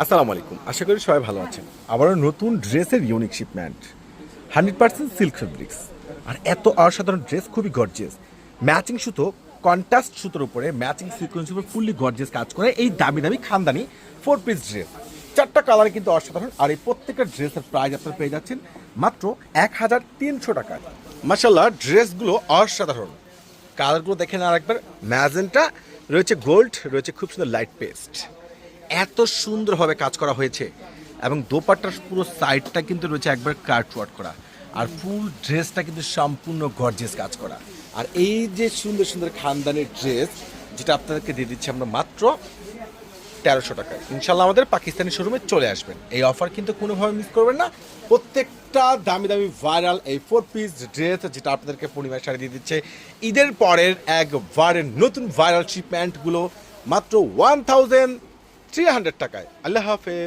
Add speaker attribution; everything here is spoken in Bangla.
Speaker 1: আসসালামু আলাইকুম, আশা করি সবাই ভালো আছেন। আবারও নতুন ড্রেসের ইউনিক শিপমেন্ট, 100% সিল্ক ফেব্রিক্স। আর এত অসাধারণ ড্রেস, খুবই গর্জিয়াস। ম্যাচিং সুতো, কন্ট্রাস্ট সুতোর উপরে ম্যাচিং সিকোয়েন্সের উপর ফুললি গর্জিয়াস কাজ করে এই দামি দামি খানদানি 4 পিস ড্রেস। 4টা কালার কিন্তু অসাধারণ। আর এই প্রত্যেকটা ড্রেসের প্রাইস আপনারা পেয়ে যাচ্ছেন মাত্র 1300 টাকায়। মাশাল্লাহ, ড্রেসগুলো অসাধারণ। কালারগুলো দেখেন আর একবার, ম্যাজেন্টা রয়েছে, গোল্ড রয়েছে, খুব সুন্দর লাইট পেস্ট। এত সুন্দরভাবে কাজ করা হয়েছে এবং দোপাট্টার পুরো সাইডটা কিন্তু রয়েছে একবার কাট ওয়ার্ক করা। আর ফুল ড্রেসটা কিন্তু সম্পূর্ণ গর্জিয়াস কাজ করা। আর এই যে সুন্দর সুন্দর খানদানের ড্রেস, যেটা আপনাদেরকে দিয়ে দিচ্ছি আমরা মাত্র 1300 টাকায়। ইনশাল্লাহ আমাদের পাকিস্তানি শোরুমে চলে আসবেন। এই অফার কিন্তু কোনোভাবে মিস করবেন না। প্রত্যেকটা দামি দামি ভাইরাল এই 4 পিস ড্রেস, যেটা আপনাদেরকে পূর্ণিমার শাড়ি দিয়ে দিচ্ছে ঈদের পরের একবারে নতুন ভাইরাল শিপমেন্টগুলো মাত্র 1300 টাকায়। আল্লাহ হাফেজ।